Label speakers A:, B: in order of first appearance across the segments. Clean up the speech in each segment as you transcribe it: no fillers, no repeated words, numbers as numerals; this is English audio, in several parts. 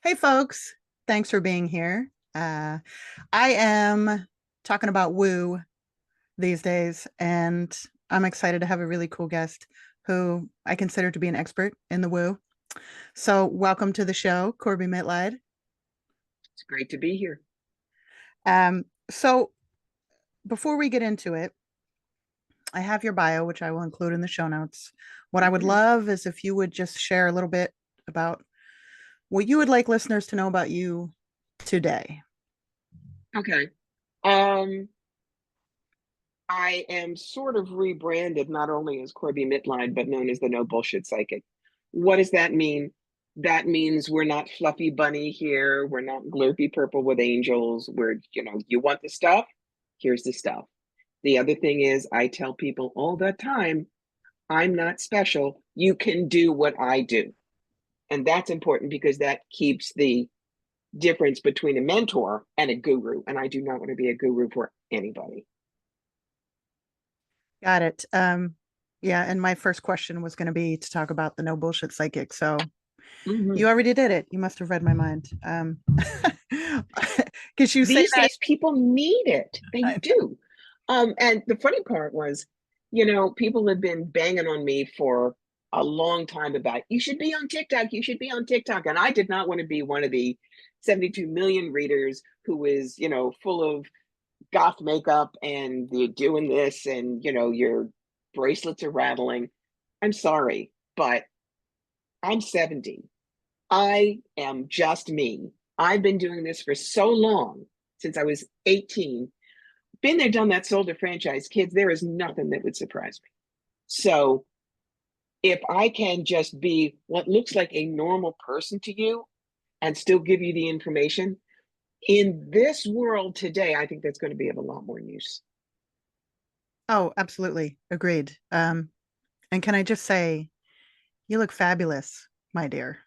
A: Hey, folks. Thanks for being here. I am talking about woo these days, and I'm excited to have a really cool guest who I consider to be an expert in the woo. So, welcome to the show, Corbie Mitleid.
B: It's great to be here.
A: So, before we get into it, I have your bio, which I will include in the show notes. What I would
B: Mhm.
A: love is if you would just share a little bit about what you would like listeners to know about you today.
B: Okay. Um, I am sort of rebranded not only as Corbie Mitleid, but known as the No Bullshit Psychic. What does that mean? That means we're not fluffy bunny here. We're not glurpy purple with angels. You want the stuff? Here's the stuff. The other thing is, I tell people all the time, I'm not special. You can do what I do. And that's important because that keeps the difference between a mentor and a guru. And I do not want to be a guru for anybody.
A: Got it. Yeah, and my first question was going to be to talk about the no bullshit psychic. So
B: Mhm.
A: you already did it. You must have read my mind. Because you say
B: These
A: that.
B: days, people need it. They do. And the funny part was, people have been banging on me for a long time about you should be on TikTok, you should be on TikTok. And I did not want to be one of the 72 million readers who is, full of goth makeup and you're doing this and, your bracelets are rattling. I'm sorry, but I'm 70. I am just me. I've been doing this for so long, since I was 18. Been there, done that, sold a franchise. Kids, there is nothing that would surprise me. So if I can just be what looks like a normal person to you and still give you the information in this world today, I think that's going to be of a lot more use.
A: Oh, absolutely. Agreed. And can I just say, you look fabulous, my dear.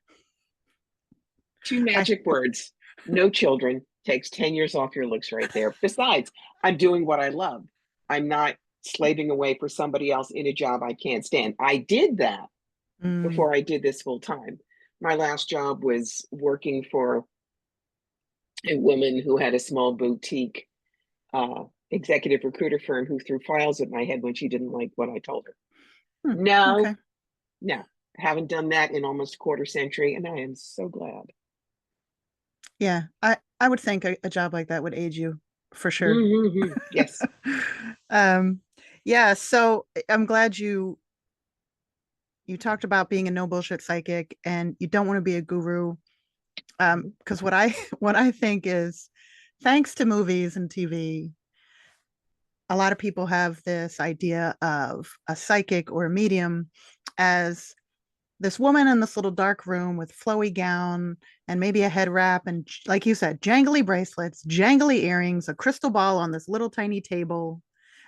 B: Two
A: I
B: magic words: no children. Takes 10 years off your looks right there. Besides, I'm doing what I love. I'm not slaving away for somebody else in a job I can't stand. I did that
A: mm,
B: before I did this full time. My last job was working for a woman who had a small boutique executive recruiter firm who threw files at my head when she didn't like what I told her.
A: okay.
B: No, no, haven't done that in almost a quarter century, and I am so glad.
A: Yeah, I would think a job like that would age you for sure.
B: Mm-hmm. Yes.
A: um, yeah, so I'm glad you talked about being a no bullshit psychic and you don't want to be a guru. Because what I what I think is thanks to movies and TV, a lot of people have this idea of a psychic or a medium as this woman in this little dark room with flowy gown and maybe a head wrap and, like you said, jangly bracelets, jangly earrings, a crystal ball on this little tiny table,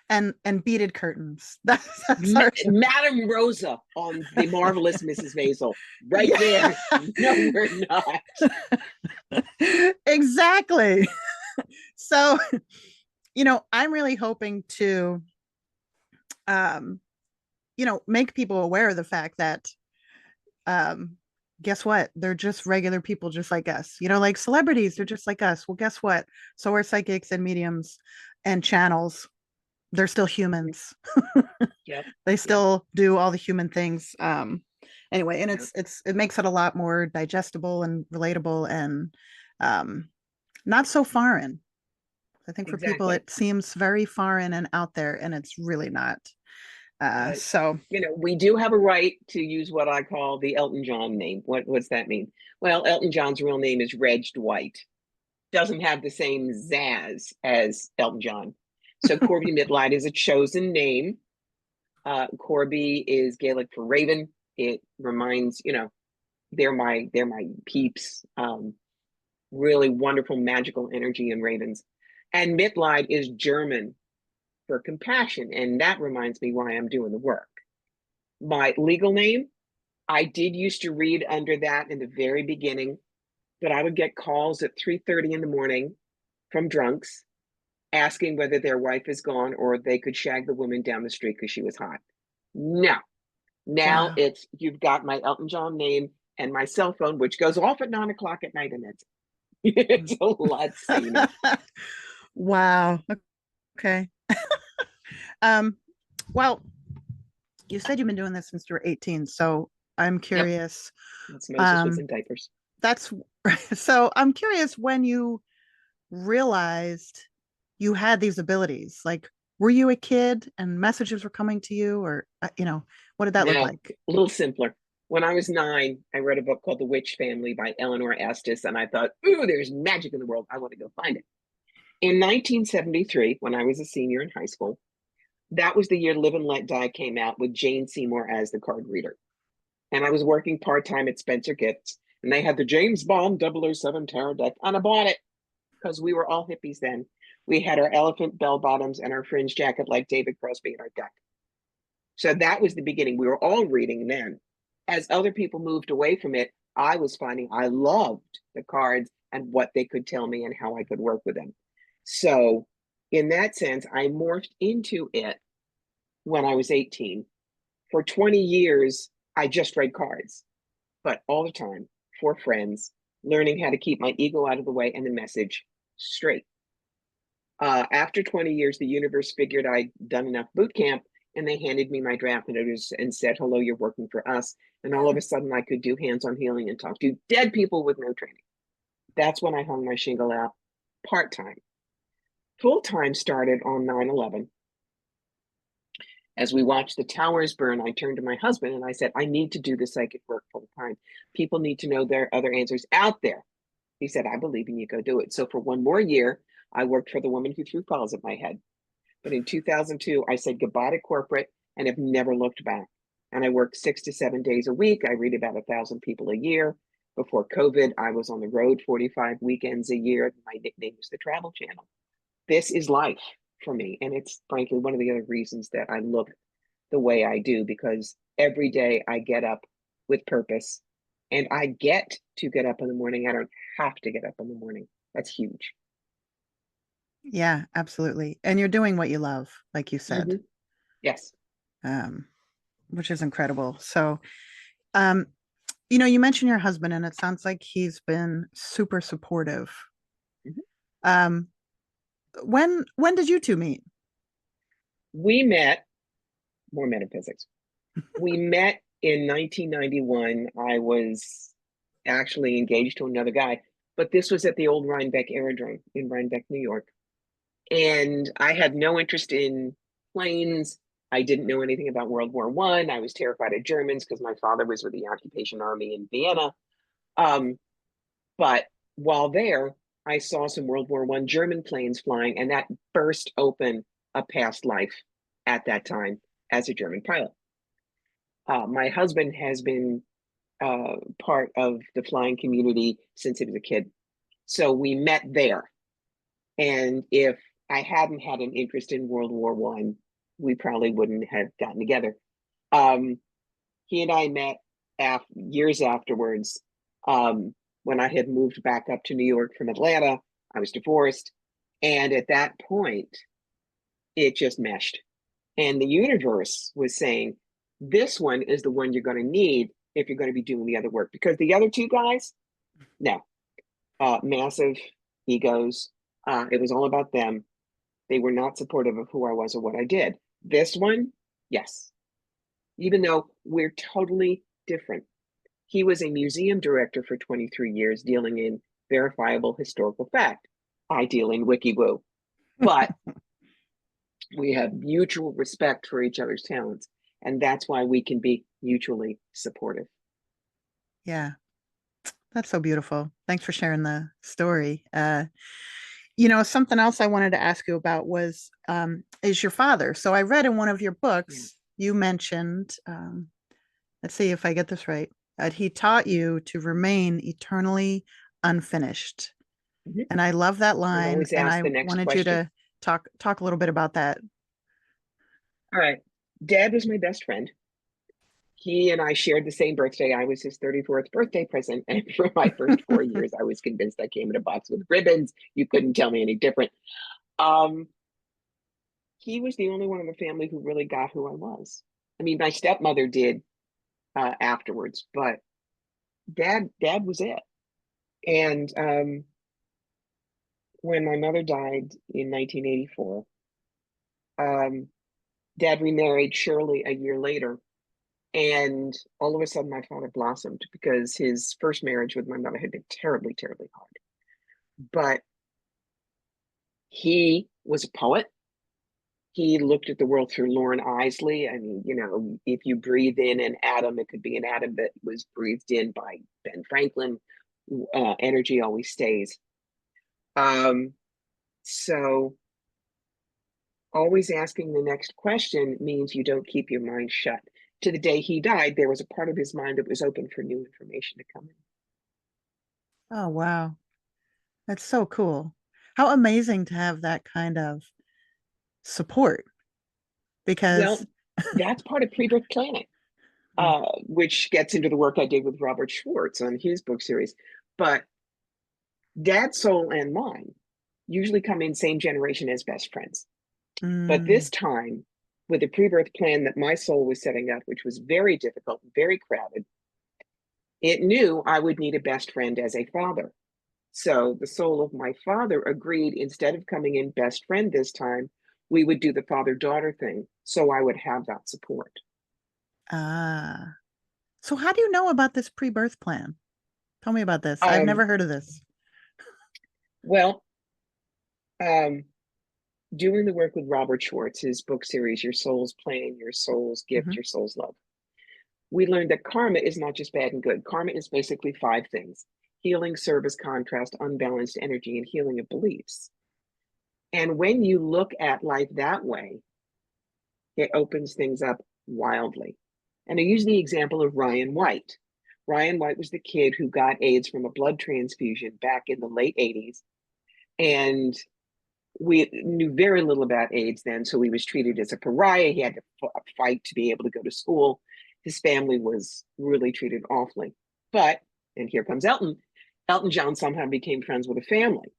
A: and beaded curtains. That's our
B: Madame Rosa on The Marvelous Mrs. Maisel. Right
A: yeah.
B: there. No, we're not.
A: Exactly. So, I'm really hoping to um, make people aware of the fact that um guess what? They're just regular people just like us. Like celebrities, they're just like us. Well, guess what? So are psychics and mediums and channels. They're still humans.
B: Yep.
A: They
B: Yep.
A: still do all the human things. Anyway, and
B: Yep.
A: it makes it a lot more digestible and relatable and um not so foreign. I think for people
B: Exactly.
A: it seems very foreign and out there, and it's really not.
B: But
A: So
B: we do have a right to use what I call the Elton John name. What's that mean? Well, Elton John's real name is Reg Dwight. Doesn't have the same zazz as Elton John. So Corbie Mitleid is a chosen name. Corbie is Gaelic for raven. It reminds, they're my peeps. Really wonderful magical energy in ravens. And Mitleid is German for compassion. And that reminds me why I'm doing the work. My legal name, I did used to read under that in the very beginning, but I would get calls at 3:30 in the morning from drunks asking whether their wife is gone or they could shag the woman down the street because she was hot. No. Now
A: wow.
B: it's you've got my Elton John name. and my cell phone, which goes off at 9 o'clock at night, and it's a lot saner.
A: Wow. Okay. Um, well, you said you've been doing this since you were 18, so I'm
B: Yep,
A: curious.
B: that's Moses was
A: Um,
B: in diapers.
A: that's so I'm curious when you realized you had these abilities. Like, were you a kid and messages were coming to you, or what did that look
B: Now,
A: like?
B: a little simpler. When I was 9, I read a book called The Witch Family by Eleanor Estes, and I thought, ooh, there's magic in the world. I want to go find it. In 1973, when I was a senior in high school, that was the year Live and Let Die came out with Jane Seymour as the card reader. And I was working part-time at Spencer Gifts, and they had the James Bond 007 tarot deck, and I bought it because we were all hippies then. We had our elephant bell bottoms and our fringe jacket like David Crosby in our deck. So that was the beginning. We were all reading then. As other people moved away from it, I was finding I loved the cards and what they could tell me and how I could work with them. So, in that sense, I morphed into it when I was 18. For 20 years, I just read cards, but all the time for friends, learning how to keep my ego out of the way and the message straight. After 20 years, the universe figured I'd done enough boot camp, and they handed me my draft notice and said, hello, you're working for us. And all of a sudden, I could do hands-on healing and talk to dead people with no training. That's when I hung my shingle out part-time. Full-time started on 9/11. As we watched the towers burn, I turned to my husband and I said, I need to do the psychic work full-time. People need to know there are other answers out there. He said, I believe in you, go do it. So for one more year, I worked for the woman who threw balls at my head. But in 2002, I said goodbye to corporate and have never looked back. And I work 6 to 7 days a week. I read about 1,000 people a year. Before COVID, I was on the road 45 weekends a year. My nickname was the Travel Channel. This is life for me. And it's frankly one of the other reasons that I look the way I do, because every day I get up with purpose and I get to get up in the morning. I don't have to get up in the morning. That's huge.
A: Yeah, absolutely. And you're doing what you love, like you said,
B: Mm-hmm. Yes.
A: um, which is incredible. So, um, you mentioned your husband, and it sounds like he's been super supportive.
B: Mm-hmm.
A: Um, when did you two meet?
B: We met, more metaphysics. We met in 1991. I was actually engaged to another guy, but this was at the old Rhinebeck Aerodrome in Rhinebeck, New York. And I had no interest in planes. I didn't know anything about World War One. I was terrified of Germans because my father was with the occupation army in Vienna. Um, but while there, I saw some World War One German planes flying, and that burst open a past life at that time as a German pilot. My husband has been part of the flying community since he was a kid. So we met there. And if I hadn't had an interest in World War One, we probably wouldn't have gotten together. Um, he and I met years afterwards, when I had moved back up to New York from Atlanta. I was divorced. And at that point, it just meshed. And the universe was saying, this one is the one you're going to need if you're going to be doing the other work. Because the other two guys, no, massive egos. It was all about them. They were not supportive of who I was or what I did. This one, yes. Even though we're totally different. He was a museum director for 23 years, dealing in verifiable historical fact. I deal in WikiWoo. But we have mutual respect for each other's talents. And that's why we can be mutually supportive.
A: Yeah, that's so beautiful. Thanks for sharing the story. Something else I wanted to ask you about was is your father. So I read in one of your
B: Yeah.
A: books, you mentioned, let's see if I get this right, that he taught you to remain eternally unfinished.
B: Mhm.
A: And I love that
B: And
A: line.
B: always
A: And
B: ask
A: I
B: the next
A: wanted you
B: question.
A: to talk a little bit about that.
B: All right. Dad was my best friend. He and I shared the same birthday. I was his 34th birthday present. And for my first 4 years, I was convinced I came in a box with ribbons. You couldn't tell me any different. Um, he was the only one in the family who really got who I was. I mean, my stepmother did afterwards, but dad was it. And when my mother died in 1984, um, dad remarried Shirley a year later. And all of a sudden, my father blossomed because his first marriage with my mother had been terribly, terribly hard. But he was a poet. He looked at the world through Lauren Isley. I mean, if you breathe in an atom, it could be an atom that was breathed in by Ben Franklin. Energy always stays. Um, so always asking the next question means you don't keep your mind shut. To the day he died, there was a part of his mind that was open for new information to come in.
A: Oh, wow. That's so cool. How amazing to have that kind of support because
B: Well, that's part of pre-birth planning, which gets into the work I did with Robert Schwartz on his book series. But dad's soul and mine usually come in same generation as best friends. But
A: mm,
B: this time, with the pre-birth plan that my soul was setting up, which was very difficult, very crowded, it knew I would need a best friend as a father. So the soul of my father agreed, instead of coming in best friend this time, we would do the father-daughter thing, so I would have that support.
A: ah. So how do you know about this pre-birth plan? Tell me about this. I've
B: Um,
A: never heard of this.
B: well, um, doing the work with Robert Schwartz, his book series, Your Soul's Plan, Your Soul's Gift,
A: Mhm.
B: Your Soul's Love, we learned that karma is not just bad and good. Karma is basically five things: healing, service, contrast, unbalanced energy, and healing of beliefs. And when you look at life that way, it opens things up wildly. And I use the example of Ryan White. Ryan White was the kid who got AIDS from a blood transfusion back in the late 80s. And we knew very little about AIDS then, so he was treated as a pariah. He had to fight to be able to go to school. His family was really treated awfully. But, and here comes Elton, Elton John somehow became friends with a family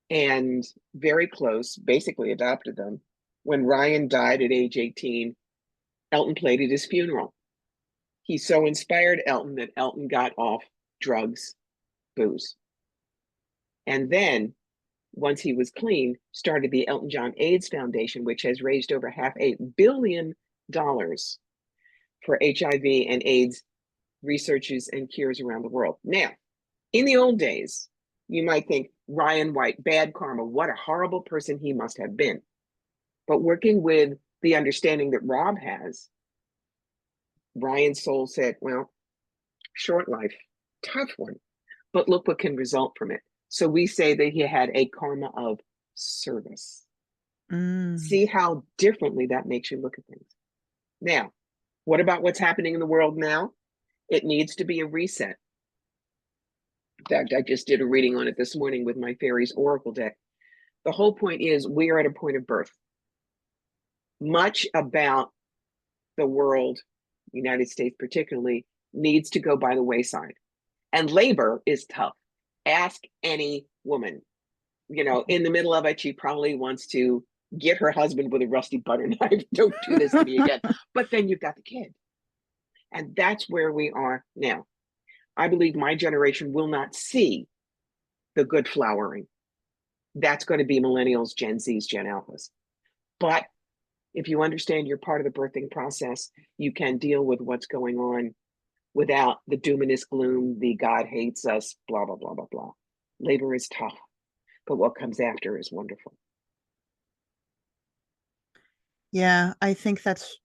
B: and very close, basically adopted them. When Ryan died at age 18, Elton played at his funeral. He so inspired Elton that Elton got off drugs, booze. And then once he was clean, started the Elton John AIDS Foundation, which has raised over $500 million for HIV and AIDS researches and cures around the world. Now, in the old days, you might think Ryan White, bad karma, what a horrible person he must have been. But working with the understanding that Rob has, Ryan's soul said, well, short life, tough one, but look what can result from it. So we say that he had a karma of service.
A: Mm.
B: See how differently that makes you look at things. Now, what about what's happening in the world now? It needs to be a reset. In fact, I just did a reading on it this morning with my fairies oracle deck. The whole point is we are at a point of birth. Much about the world, United States particularly, needs to go by the wayside. And labor is tough. Ask any woman. In the middle of it, she probably wants to get her husband with a rusty butter knife. Don't do this to me again. But then you've got the kid. And that's where we are now. I believe my generation will not see the good flowering. That's going to be millennials, Gen Zs, Gen Alphas. But if you understand you're part of the birthing process, you can deal with what's going on without the doomness gloom, the God hates us, blah, blah, blah, blah, blah. Labor is tough, but what comes after is wonderful.
A: Yeah, I think that's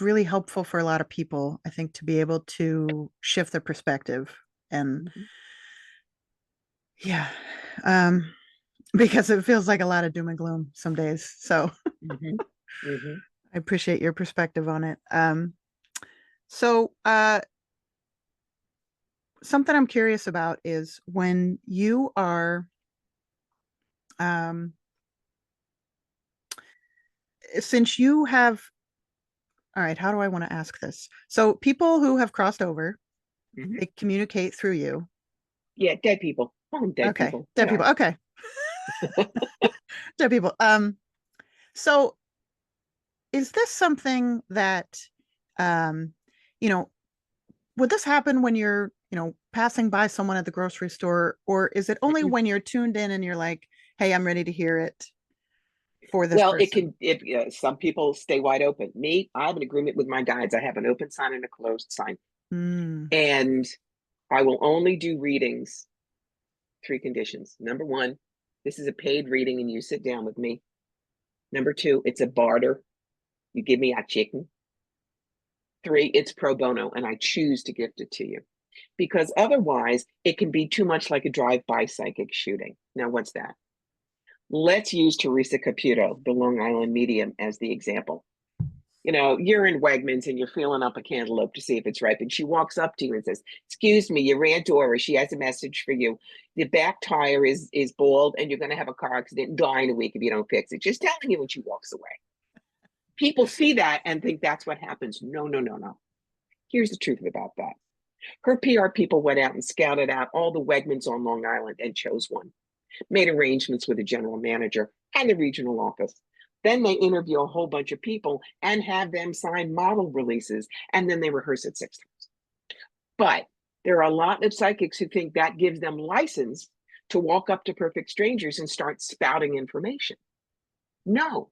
A: really helpful for a lot of people. I think to be able to shift their perspective and
B: Mm-hmm.
A: yeah, um, because it feels like a lot of doom and gloom some days. So
B: Mm-hmm. Mm-hmm.
A: I appreciate your perspective on it. So something I'm curious about is when you are, um, since you have, all right, how do I want to ask this? So people who have crossed over,
B: Mm-hmm.
A: they communicate through you.
B: Yeah, dead people. Oh, dead
A: Okay,
B: people. They
A: dead people.
B: are.
A: Okay, dead people. So is this something that, um, you know, would this happen when you're, passing by someone at the grocery store, or is it only when you're tuned in and you're like, hey, I'm ready to hear it for this
B: Well, it
A: person?
B: can, if some people stay wide open. Me, I have an agreement with my guides. I have an open sign and a closed sign.
A: Mm.
B: And I will only do readings, 3 conditions. Number one, this is a paid reading and you sit down with me. Number two, it's a barter. You give me a chicken. 3, it's pro bono and I choose to gift it to you. Because otherwise, it can be too much like a drive-by psychic shooting. Now, what's that? Let's use Teresa Caputo, the Long Island medium, as the example. You're in Wegmans and you're feeling up a cantaloupe to see if it's ripe. And she walks up to you and says, excuse me, your Aunt Dora, she has a message for you. The back tire is bald and you're going to have a car accident and die in a week if you don't fix it. Just telling you when she walks away. People see that and think that's what happens. No, no, no, no. Here's the truth about that. Her PR people went out and scouted out all the Wegmans on Long Island and chose one. Made arrangements with the general manager and the regional office. Then they interview a whole bunch of people and have them sign model releases, and then they rehearse it 6 times. But there are a lot of psychics who think that gives them license to walk up to perfect strangers and start spouting information. No,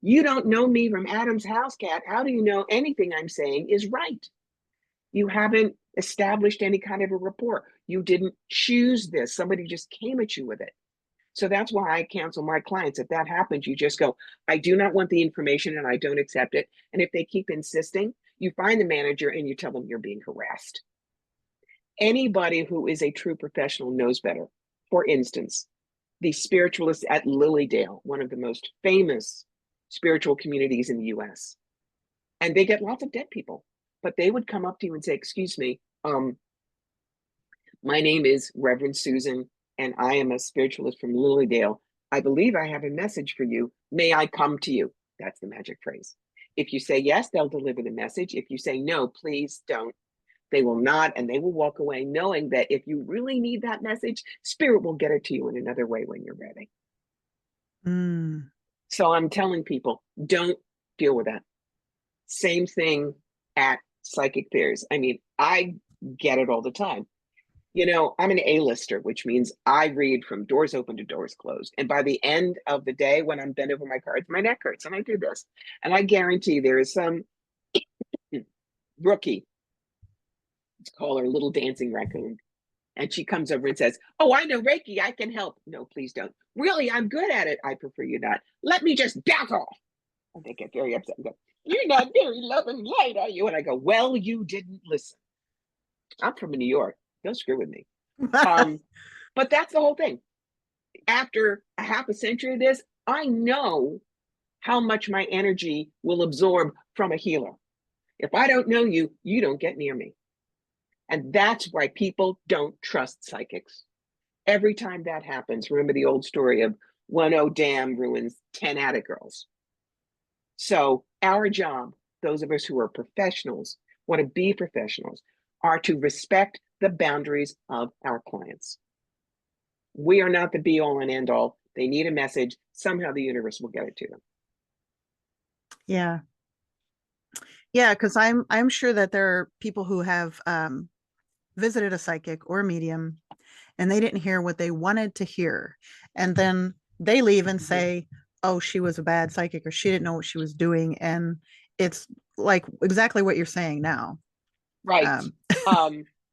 B: you don't know me from Adam's house cat. How do you know anything I'm saying is right? You haven't established any kind of a rapport. You didn't choose this. Somebody just came at you with it. So that's why I counsel my clients. If that happens, you just go, I do not want the information and I don't accept it. And if they keep insisting, you find the manager and you tell them you're being harassed. Anybody who is a true professional knows better. For instance, the spiritualists at Lilydale, one of the most famous spiritual communities in the US. And they get lots of dead people, but they would come up to you and say, excuse me, my name is Reverend Susan, and I am a spiritualist from Lilydale. I believe I have a message for you. May I come to you? That's the magic phrase. If you say yes, they'll deliver the message. If you say no, please don't. They will not, and they will walk away knowing that if you really need that message, Spirit will get it to you in another way when you're ready.
A: Mm.
B: So I'm telling people, don't deal with that. Same thing at psychic fairs. I mean, I get it all the time. I'm an A-lister, which means I read from doors open to doors closed. And by the end of the day, when I'm bent over my cards, my neck hurts and I do this. And I guarantee there is some rookie, let's call her Little Dancing Raccoon. And she comes over and says, oh, I know Reiki, I can help. No, please don't. Really, I'm good at it. I prefer you not. Let me just back off. And they get very upset and go, you're not very loving light, are you? And I go, well, you didn't listen. I'm from New York. Don't screw with me. But that's the whole thing. After a half a century of this, I know how much my energy will absorb from a healer. If I don't know you, you don't get near me. And that's why people don't trust psychics. Every time that happens, remember the old story of 1-0 dam ruins 10 attic girls. So our job, those of us who are professionals, want to be professionals, are to respect the boundaries of our clients. We are not the be all and end all. They need a message. Somehow the universe will get it to them.
A: Yeah. Yeah, because I'm sure that there are people who have visited a psychic or a medium and they didn't hear what they wanted to hear. And then they leave and say, oh, she was a bad psychic or she didn't know what she was doing. And it's like exactly what you're saying now.
B: Right.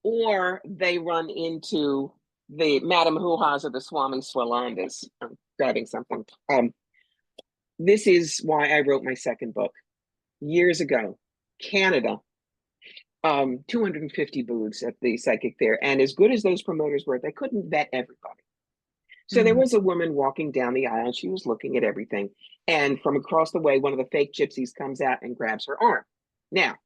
B: Or they run into the Madame Hoo-Ha's or the Swami Swalandas. I'm grabbing something. This is why I wrote my second book. Years ago, Canada, 250 booths at the psychic fair. And as good as those promoters were, they couldn't vet everybody. So there was a woman walking down the aisle. She was looking at everything. And from across the way, one of the fake gypsies comes out and grabs her arm. Now,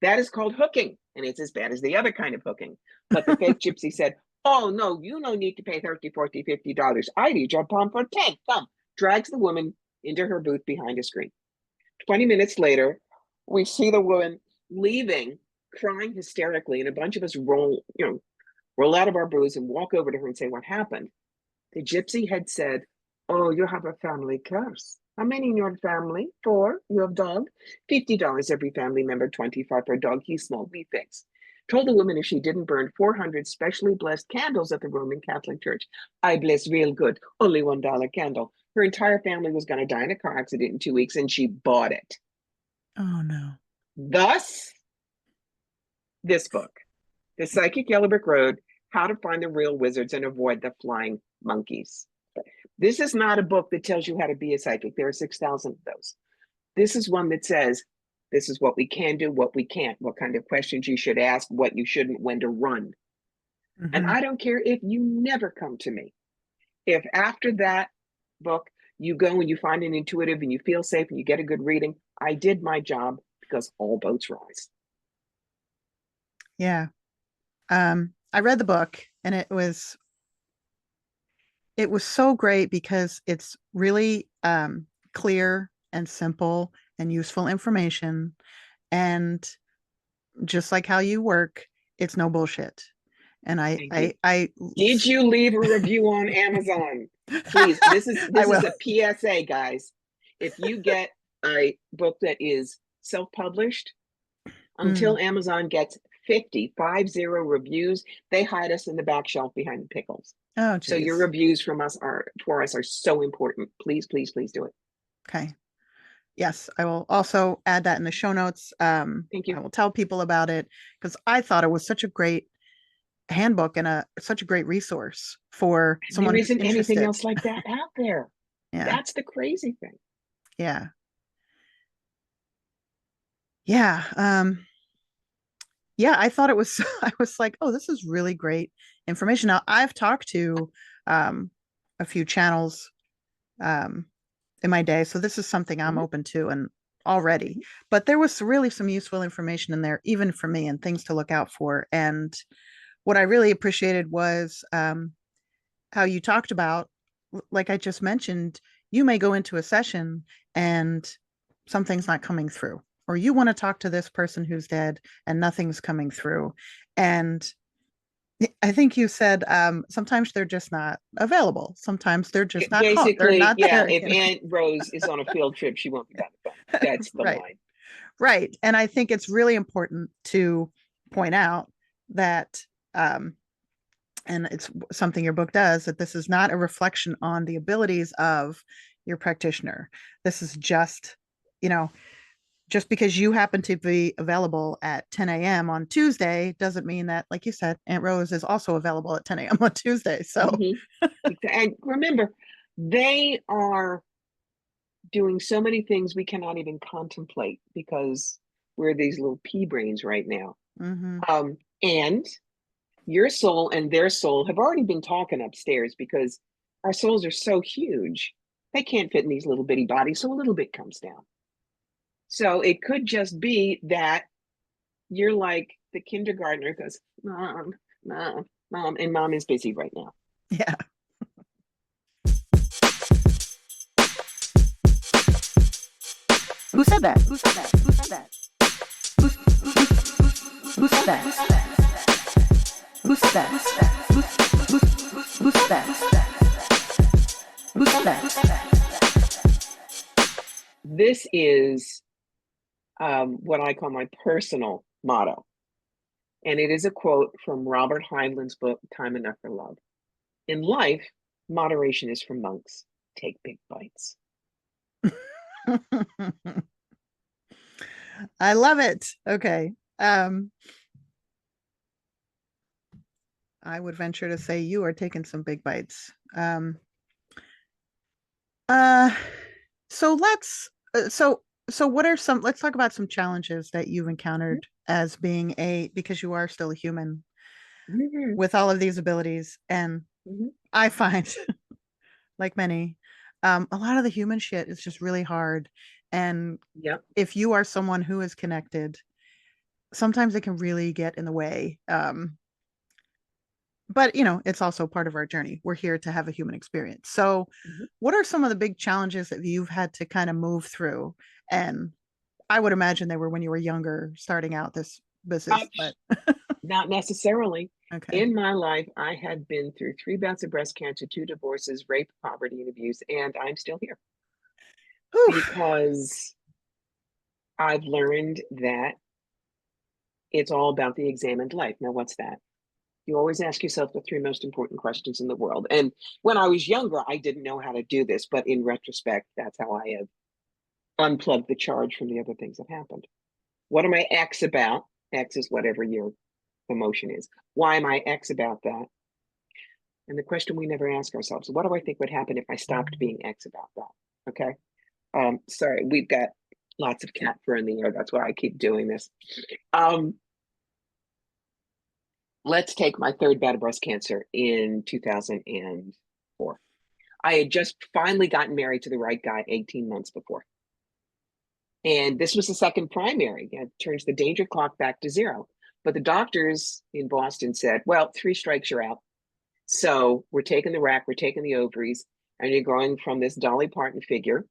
B: that is called hooking. And it's as bad as the other kind of hooking. But the fake gypsy said, oh, no, you no need to pay $30, $40, $50. I need your palm for 10. Come. Drags the woman into her booth behind a screen. 20 minutes later, we see the woman leaving, crying hysterically, and a bunch of us roll out of our booths and walk over to her and say, what happened? The gypsy had said, oh, you have a family curse. How many in your family? 4. You have dog? $50 every family member, 25 per dog. He's small, we fix. told the woman if she didn't burn 400 specially blessed candles at the Roman Catholic Church, I bless real good, only $1 candle. Her entire family was going to die in a car accident in 2 weeks, and she bought it.
A: Oh no.
B: Thus, this book, The Psychic Yellow Brick Road, How to Find the Real Wizards and Avoid the Flying Monkeys. This is not a book that tells you how to be a psychic. There are 6,000 of those. This is one that says, this is what we can do, what we can't, what kind of questions you should ask, what you shouldn't, when to run. And I don't care if you never come to me. If after that book, you go and you find an intuitive and you feel safe and you get a good reading, I did my job, because all boats rise.
A: Yeah. I read the book, and it was so great because it's really clear and simple and useful information. And just like how you work, it's no bullshit. And
B: did you leave a review on Amazon? Please, this is a PSA, guys. If you get a book that is self-published, until Amazon gets 50 reviews, they hide us in the back shelf behind the pickles.
A: Oh, geez.
B: So your reviews for us are so important. Please, please, please do it.
A: Okay. Yes, I will also add that in the show notes.
B: Thank you.
A: I will tell people about it, because I thought it was such a great handbook and such a great resource for someone
B: there
A: who's
B: isn't
A: interested.
B: Anything else like that out there.
A: Yeah.
B: That's the crazy thing.
A: Yeah. Yeah. Yeah, I thought it was, I was like, oh, this is really great information. Now, I've talked to a few channels in my day, so this is something I'm open to and already. But there was really some useful information in there, even for me, and things to look out for. And what I really appreciated was how you talked about, like I just mentioned, you may go into a session and something's not coming through, or you want to talk to this person who's dead and nothing's coming through. And I think you said sometimes they're just not available. Sometimes they're just not
B: basically,
A: they're not there,
B: if Aunt Rose is on a field trip, she won't be on the phone. That's the
A: right.
B: line.
A: Right. And I think it's really important to point out that and it's something your book does, that this is not a reflection on the abilities of your practitioner. This is just, just because you happen to be available at 10 a.m. on Tuesday doesn't mean that, like you said, Aunt Rose is also available at 10 a.m. on Tuesday. So,
B: and remember, they are doing so many things we cannot even contemplate, because we're these little pea brains right now. And your soul and their soul have already been talking upstairs, because our souls are so huge, they can't fit in these little bitty bodies, so a little bit comes down. So it could just be that you're like the kindergartner goes, mom, mom, mom, and mom is busy right now.
A: Yeah. Who said that? Who said that? Who said that? Who said that? Who said that? Who said that? Who said that?
B: This is what I call my personal motto. And it is a quote from Robert Heinlein's book, Time Enough for Love. In life, moderation is for monks. Take big bites.
A: I love it. Okay. I would venture to say you are taking some big bites. So let's what are some, let's talk about some challenges that you've encountered as being because you are still a human with all of these abilities. And I find, like many, a lot of the human shit is just really hard. And if you are someone who is connected, sometimes it can really get in the way. But it's also part of our journey. We're here to have a human experience. So what are some of the big challenges that you've had to kind of move through? And I would imagine they were when you were younger, starting out this business, but
B: not necessarily.
A: Okay.
B: In my life, I had been through 3 bouts of breast cancer, 2 divorces, rape, poverty, and abuse, and I'm still here. Because I've learned that it's all about the examined life. Now, what's that? You always ask yourself the three most important questions in the world. And when I was younger, I didn't know how to do this, but in retrospect, that's how I have unplugged the charge from the other things that happened. What am I X about? X is whatever your emotion is. Why am I X about that? And the question we never ask ourselves, what do I think would happen if I stopped being X about that? Okay. Sorry, we've got lots of cat fur in the air. That's why I keep doing this. Let's take my third bout of breast cancer in 2004. I had just finally gotten married to the right guy 18 months before. And this was the second primary. It turns the danger clock back to zero. But the doctors in Boston said, well, 3 strikes, you're out. So we're taking the rack, we're taking the ovaries, and you're going from this Dolly Parton figure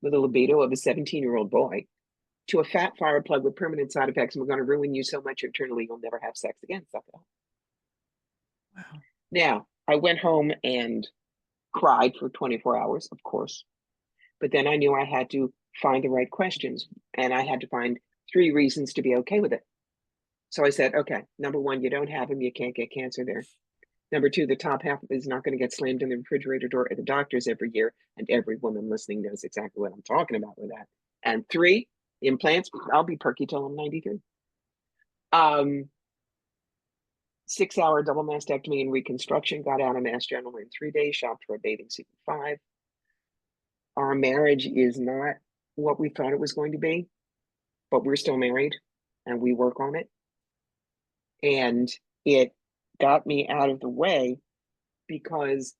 B: with a libido of a 17-year-old boy to a fat fire plug with permanent side effects, and we're going to ruin you so much eternally you'll never have sex again. Suck it up.
A: Wow.
B: Now, I went home and cried for 24 hours, of course. But then I knew I had to find the right questions, and I had to find 3 reasons to be okay with it. So I said, okay, number 1, you don't have them, you can't get cancer there. Number 2, the top half is not going to get slammed in the refrigerator door at the doctor's every year, and every woman listening knows exactly what I'm talking about with that. And 3, implants, I'll be perky till I'm 93. 6-hour double mastectomy and reconstruction, got out of Mass General in 3 days, shopped for a bathing suit in 5. Our marriage is not what we thought it was going to be, but we're still married and we work on it. And it got me out of the way because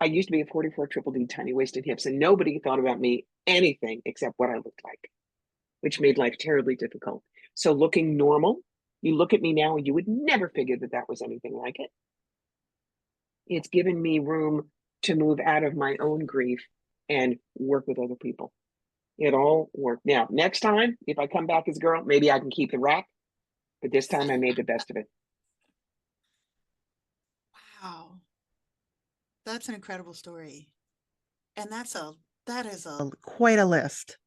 B: I used to be a 44 triple D, tiny waisted hips, and nobody thought about me anything except what I looked like, which made life terribly difficult. So looking normal, you look at me now and you would never figure that that was anything like it. It's given me room to move out of my own grief and work with other people. It all worked. Now, next time, if I come back as a girl, maybe I can keep the rack, but this time I made the best of it.
A: Wow. That's an incredible story. And that is a quite a list.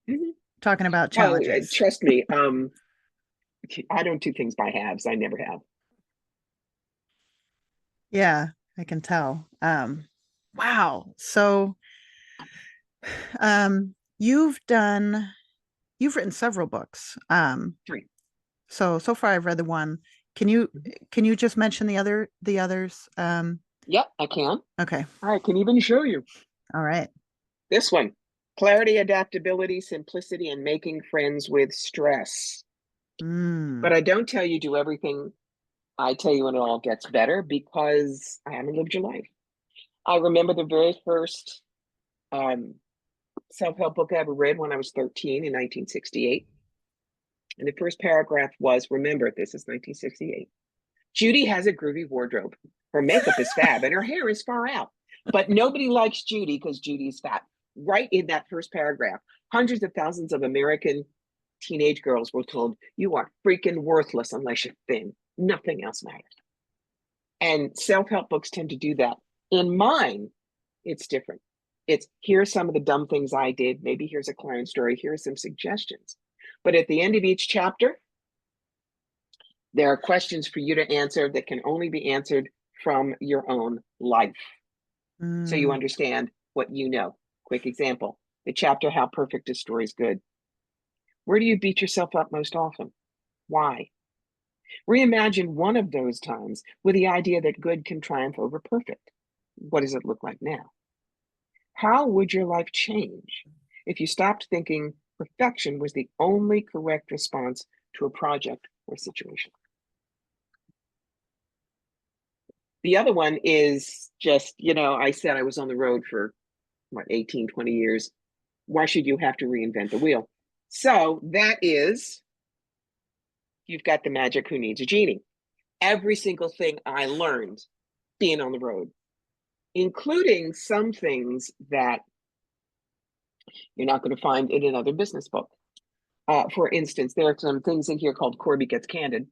B: Mm-hmm.
A: Talking about
B: Oh,
A: challenges.
B: trust me. I don't do things by halves. I never have.
A: Yeah, I can tell. Wow. So you've written several books.
B: 3.
A: So far I've read the one. Can you just mention the others?
B: Yep, I can.
A: Okay.
B: I can even show you.
A: All right.
B: This one, clarity, adaptability, simplicity, and making friends with stress. But I don't tell you do everything. I tell you when it all gets better because I haven't lived your life. I remember the very first self-help book I ever read when I was 13 in 1968. And the first paragraph was, remember, this is 1968. Judy has a groovy wardrobe. Her makeup is fab and her hair is far out. But nobody likes Judy because Judy's fat. Right in that first paragraph, hundreds of thousands of American teenage girls were told, you are freaking worthless unless you're thin. Nothing else matters. And self-help books tend to do that. In mine, it's different. It's here's some of the dumb things I did. Maybe here's a client story. Here's some suggestions. But at the end of each chapter, there are questions for you to answer that can only be answered from your own life. So you understand what you know. Quick example, the chapter, How Perfect a Story is Good. Where do you beat yourself up most often? Why? Reimagine one of those times with the idea that good can triumph over perfect. What does it look like now? How would your life change if you stopped thinking perfection was the only correct response to a project or situation? The other one is just, I said I was on the road for 18, 20 years. Why should you have to reinvent the wheel? So that is, you've got the magic Who Needs a Genie. Every single thing I learned being on the road, including some things that you're not going to find in another business book. For instance, there are some things in here called Corbie Gets Candid.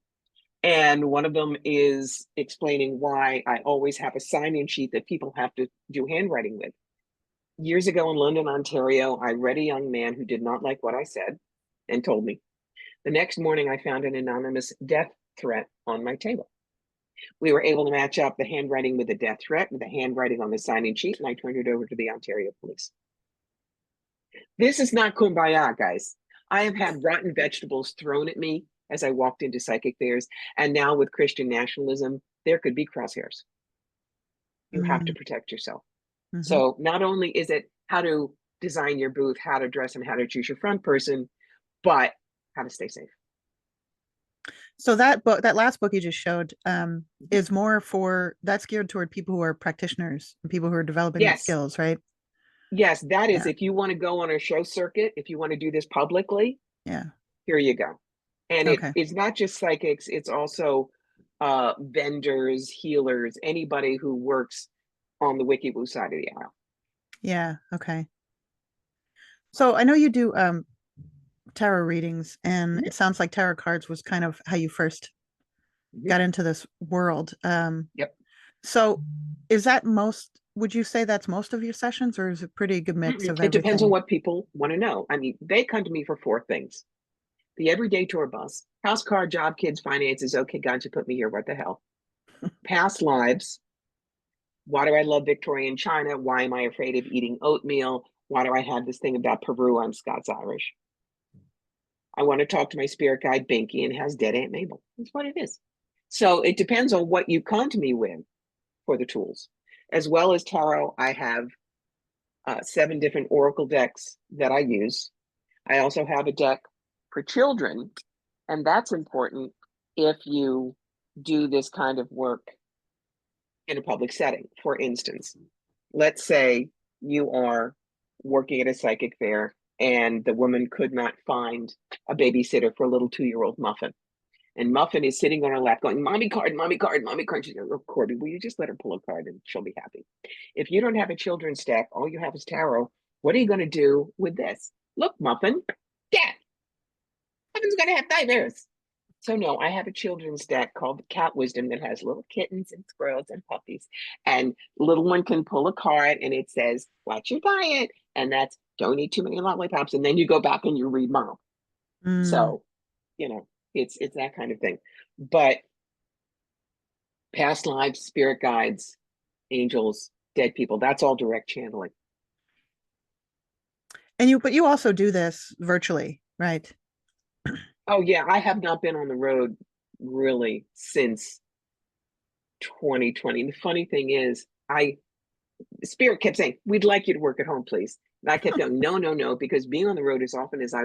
B: And one of them is explaining why I always have a sign-in sheet that people have to do handwriting with. Years ago in London, Ontario, I read a young man who did not like what I said and told me. The next morning, I found an anonymous death threat on my table. We were able to match up the handwriting with the death threat with the handwriting on the sign-in sheet, and I turned it over to the Ontario Police. This is not kumbaya, guys. I have had rotten vegetables thrown at me as I walked into psychic fairs, and now with Christian nationalism, there could be crosshairs. You have to protect yourself. So not only is it how to design your booth, how to dress, and how to choose your front person, but how to stay safe.
A: So that book, that last book you just showed, is more that's geared toward people who are practitioners and people who are developing these skills, right?
B: Yes, that is, if you want to go on a show circuit, if you want to do this publicly, here you go. And it's not just psychics, it's also vendors, healers, anybody who works on the wiki woo side of the aisle.
A: Yeah, okay. So I know you do tarot readings, and it sounds like tarot cards was kind of how you first got into this world.
B: Yep.
A: So is that would you say that's most of your sessions, or is it pretty good mix of everything?
B: It depends on what people want to know. I mean, they come to me for 4 things: the everyday tour bus, house, car, job, kids, finances. Okay, God, you put me here. What the hell? Past lives. Why do I love Victorian China? Why am I afraid of eating oatmeal? Why do I have this thing about Peru? I'm Scots-Irish. I want to talk to my spirit guide, Binky, and has dead Aunt Mabel. That's what it is. So it depends on what you come to me with for the tools. As well as tarot, I have 7 different oracle decks that I use. I also have a deck for children, and that's important if you do this kind of work in a public setting. For instance, let's say you are working at a psychic fair and the woman could not find a babysitter for a little 2-year-old Muffin. And Muffin is sitting on her lap going, mommy card, mommy card, mommy card. She's like, oh, Corbie, will you just let her pull a card and she'll be happy? If you don't have a children's deck, all you have is tarot. What are you going to do with this? Look, Muffin, death. Muffin's going to have nightmares. So no, I have a children's deck called Cat Wisdom that has little kittens and squirrels and puppies. And little one can pull a card and it says, watch your diet. And that's, don't eat too many lollipops. And then you go back and you read mom. So, you know, it's that kind of thing. But past lives, spirit guides, angels, dead people, that's all direct channeling.
A: But you also do this virtually, right?
B: Oh yeah, I have not been on the road really since 2020. And the funny thing is, Spirit kept saying, we'd like you to work at home, please. And I kept going, no, no, no, because being on the road as often as I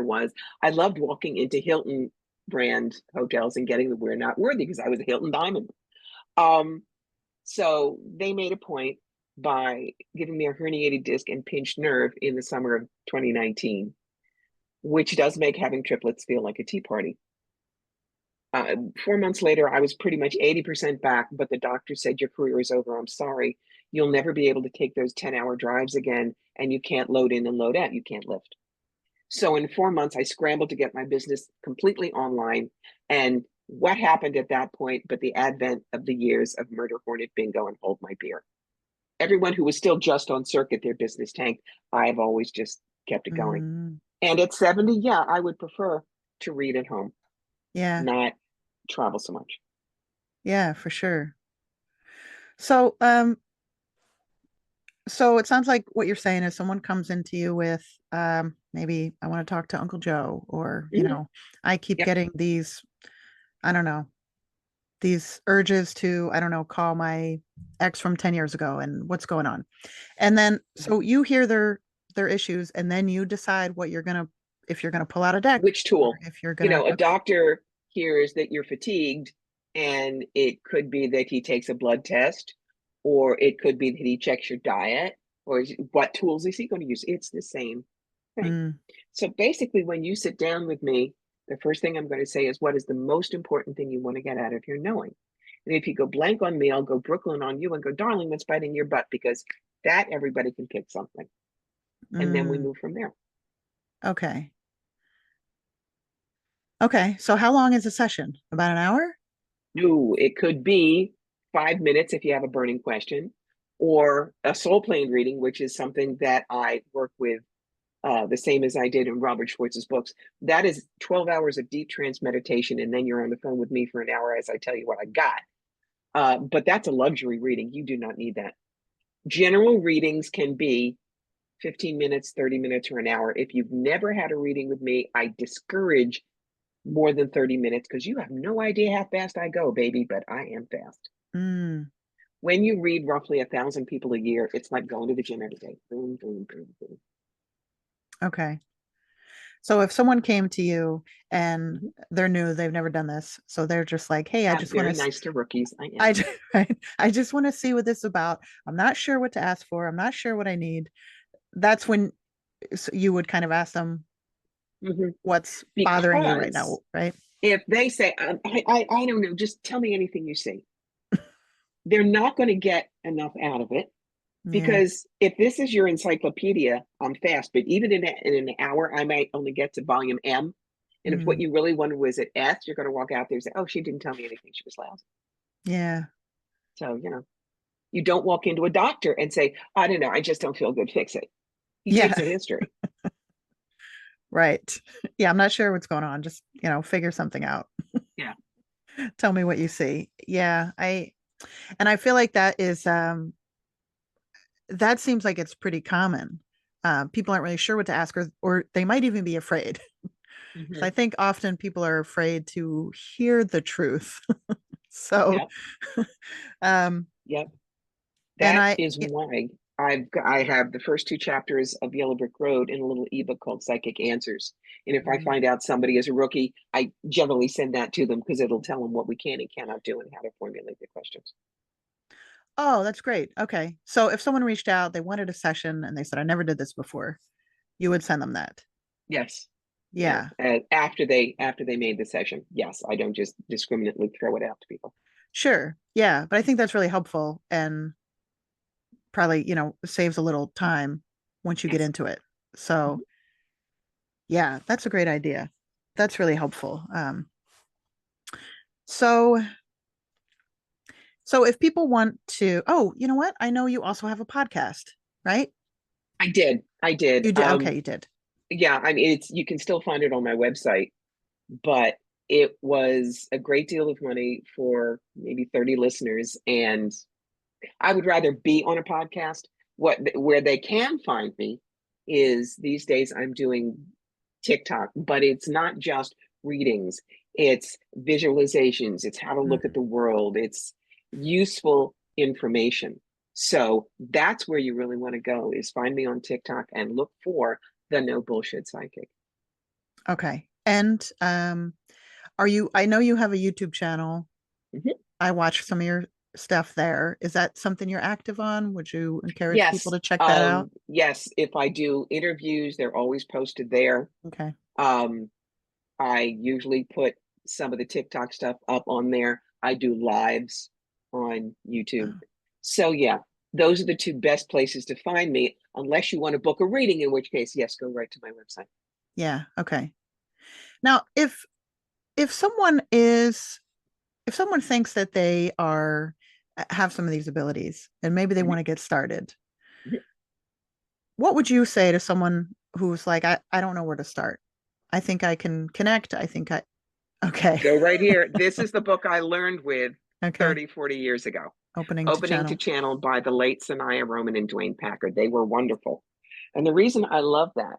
B: loved walking into Hilton brand hotels and getting the "we're not worthy" because I was a Hilton Diamond. So they made a point by giving me a herniated disc and pinched nerve in the summer of 2019, which does make having triplets feel like a tea party. 4 months later, I was pretty much 80% back, but the doctor said, your career is over. I'm sorry. You'll never be able to take those 10-hour drives again, and you can't load in and load out. You can't lift. So in 4 months, I scrambled to get my business completely online. And what happened at that point but the advent of the years of Murder Hornet Bingo and Hold My Beer? Everyone who was still just on circuit, their business tanked. I've always just kept it going. And at 70, yeah, I would prefer to read at home.
A: Yeah.
B: Not travel so much.
A: Yeah, for sure. So, so it sounds like what you're saying is someone comes into you with, maybe I want to talk to Uncle Joe, or, you know, I keep getting these, I don't know, these urges to, I don't know, call my ex from 10 years ago and what's going on. And then, so you hear their issues, and then you decide what you're going to, if you're going to pull out a deck,
B: which tool,
A: if you're going to,
B: a doctor hears that you're fatigued, and it could be that he takes a blood test, or it could be that he checks your diet, or what tools is he going to use? It's the same thing. So basically, when you sit down with me, the first thing I'm going to say is, what is the most important thing you want to get out of your knowing? And if you go blank on me, I'll go Brooklyn on you and go, darling, what's biting your butt? Because that everybody can pick something. And then we move from there.
A: Okay. Okay. So how long is a session? About an hour?
B: No, it could be 5 minutes if you have a burning question, or a soul plane reading, which is something that I work with the same as I did in Robert Schwartz's books. That is 12 hours of deep trance meditation, and then you're on the phone with me for an hour as I tell you what I got. But that's a luxury reading. You do not need that. General readings can be 15 minutes, 30 minutes, or an hour. If you've never had a reading with me, I discourage more than 30 minutes because you have no idea how fast I go, baby, but I am fast.
A: Mm,
B: When you read roughly 1,000 people a year, it's like going to the gym every day. Boom, boom, boom, boom.
A: okay. So if someone came to you and
B: Mhm.
A: they're new, they've never done this, so they're just like, "Hey, I
B: I'm
A: just want
B: very
A: to,
B: nice to rookies. I
A: I,
B: am.
A: right, I just want to see what this is about. I'm not sure what to ask for. I'm not sure what I need." That's when you would kind of ask them
B: Mm-hmm.
A: what's bothering you right now,
B: Because
A: right?
B: if they say, I don't know, just tell me anything you see, they're not going to get enough out of it.
A: Yeah.
B: Because if this is your encyclopedia, I'm fast, but even in an hour, I might only get to volume M. And if what
A: Mm,
B: you really wanted was at S, you're going to walk out there and say, oh, she didn't tell me anything. She was lousy.
A: yeah.
B: So, you don't walk into a doctor and say, I don't know, I just don't feel good, fix it. He takes
A: Yeah.
B: a history.
A: Right. Yeah. I'm not sure what's going on. Just, figure something out.
B: Yeah.
A: Tell me what you see. Yeah. And I feel like that seems like it's pretty common. People aren't really sure what to ask, or they might even be afraid. So
B: Mm-hmm.
A: I think often people are afraid to hear the truth. So,
B: Yep.
A: um,
B: Yep.
A: and
B: That is why I have the first two chapters of Yellow Brick Road in a little ebook called Psychic Answers. And if I
A: Mm.
B: find out somebody is a rookie, I generally send that to them because it'll tell them what we can and cannot do and how to formulate the questions.
A: Oh, that's great. Okay. So if someone reached out, they wanted a session and they said, I never did this before, you would send them that.
B: Yes. Yeah.
A: Yeah,
B: After they made the session. Yes. I don't just discriminately throw it out to people.
A: sure. Yeah. But I think that's really helpful and probably, saves a little time once you get
B: Yes.
A: into it. So yeah, that's a great idea. That's really helpful. So so if people want to, oh, you know what? I know you also have a podcast, right?
B: I did. I did.
A: You did. Okay, you did.
B: Yeah, I mean you can still find it on my website, but it was a great deal of money for maybe 30 listeners. And I would rather be on a podcast. Where they can find me is these days I'm doing TikTok, but it's not just readings, it's visualizations, it's how to look at
A: Mm,
B: the world, it's useful information. So that's where you really want to go is find me on TikTok and look for the No Bullshit Psychic.
A: okay. And I know you have a YouTube channel.
B: Mhm.
A: I watch some of your stuff there. Is that something you're active on? Would you encourage people
B: Yes.
A: to check that out?
B: Yes, if I do interviews, they're always posted there.
A: Okay.
B: Um, I usually put some of the TikTok stuff up on there. I do lives on YouTube. So yeah, those are the two best places to find me, unless you want to book a reading, in which case, yes, go right to my website.
A: Yeah, okay. Now, if someone is if someone thinks that they are have some of these abilities and maybe they
B: Mhm,
A: want to get started,
B: mhm.
A: what would you say to someone who's like, I don't know where to start? I think I can connect. I think I okay.
B: Go right here. This is the book I learned with
A: Okay.
B: 30, 40 years ago.
A: Opening to
B: Opening to
A: channel.
B: Channel by the late Sanaya Roman and Dwayne Packard. They were wonderful. And the reason I love that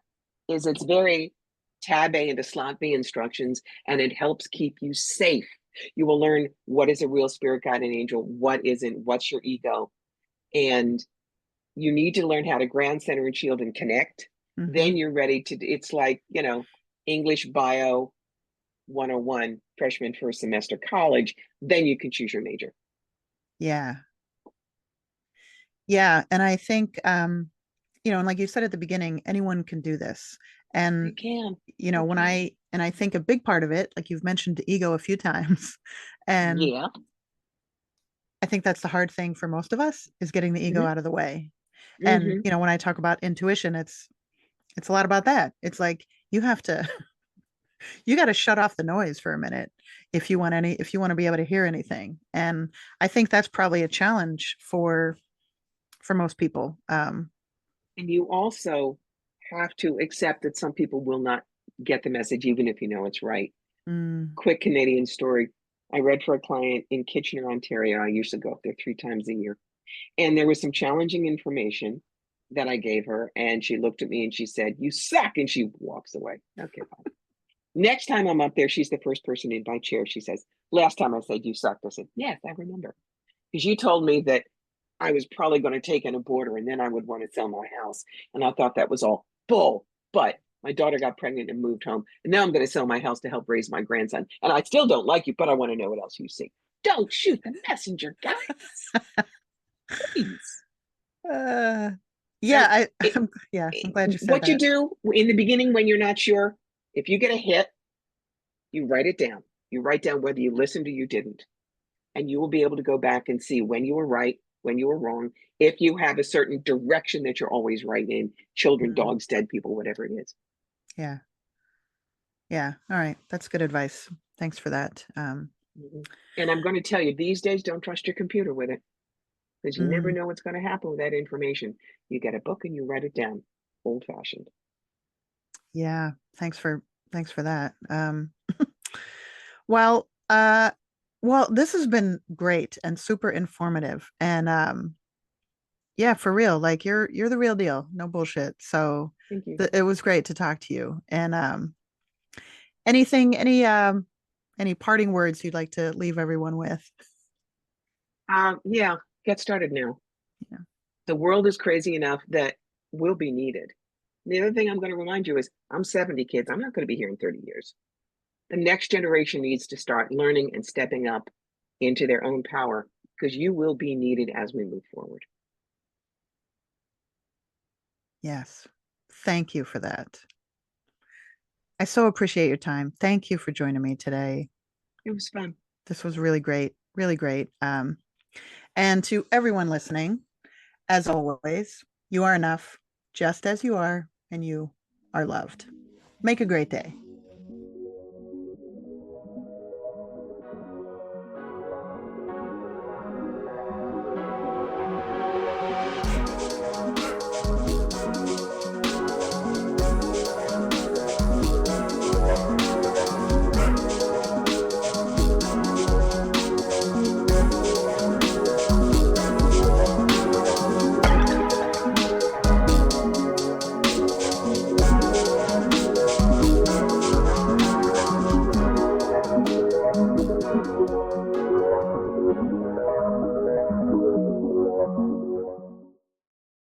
B: is it's very tab A into slot B instructions, and it helps keep you safe. You will learn what is a real spirit guide and angel, what isn't, what's your ego. And you need to learn how to ground center and shield and connect.
A: Hmm.
B: Then you're ready to, it's like, English bio 101, freshman first semester college. Then you can choose your major.
A: Yeah. Yeah. And I think and like you said at the beginning, anyone can do this.
B: They
A: And
B: can. They
A: when
B: can.
A: I think a big part of it, like you've mentioned ego a few times, and
B: Yeah.
A: I think that's the hard thing for most of us is getting the ego
B: Mm-hmm.
A: out of the way. And
B: Mm-hmm.
A: when I talk about intuition, it's a lot about that. It's like you have to you got to shut off the noise for a minute if you want to be able to hear anything. And I think that's probably a challenge for most people.
B: And you also have to accept that some people will not get the message, even if you know it's right.
A: Mm.
B: Quick Canadian story. I read for a client in Kitchener, Ontario. I used to go up there 3 times a year. And there was some challenging information that I gave her. And she looked at me and she said, "You suck." And she walks away. Okay, fine. Next time I'm up there, she's the first person in my chair. She says, "Last time I said you sucked." I said, "Yes, I remember. Because you told me that I was probably going to take in a boarder and then I would want to sell my house. And I thought that was all bull. But my daughter got pregnant and moved home. And now I'm going to sell my house to help raise my grandson. And I still don't like you, but I want to know what else you see. Don't shoot the messenger, guys. Please."
A: Uh,
B: And
A: yeah, yeah, I'm glad you said
B: what you
A: that.
B: do in the beginning when you're not sure, if you get a hit, you write it down. You write down whether you listened or you didn't. And you will be able to go back and see when you were right, when you were wrong, if you have a certain direction that you're always right in, children,
A: Mm.
B: dogs, dead people, whatever it is.
A: Yeah. Yeah. All right. That's good advice. Thanks for that.
B: Mhm. And I'm going to tell you, these days, don't trust your computer with it because you never
A: Mm,
B: know what's going to happen with that information. You get a book and you write it down, old fashioned.
A: yeah. Thanks for that. Well, well, this has been great and super informative. And yeah, for real. Like you're the real deal. No bullshit. So
B: Thank you.
A: it was great to talk to you. And any parting words you'd like to leave everyone with?
B: Yeah, get started now.
A: Yeah.
B: The world is crazy enough that will be needed. The other thing I'm going to remind you is I'm 70, kids. I'm not going to be here in 30 years. The next generation needs to start learning and stepping up into their own power because you will be needed as we move forward.
A: Yes. Thank you for that. I so appreciate your time. Thank you for joining me today.
B: It was fun.
A: This was really great, really great. And to everyone listening, as always, you are enough just as you are, and you are loved. Make a great day.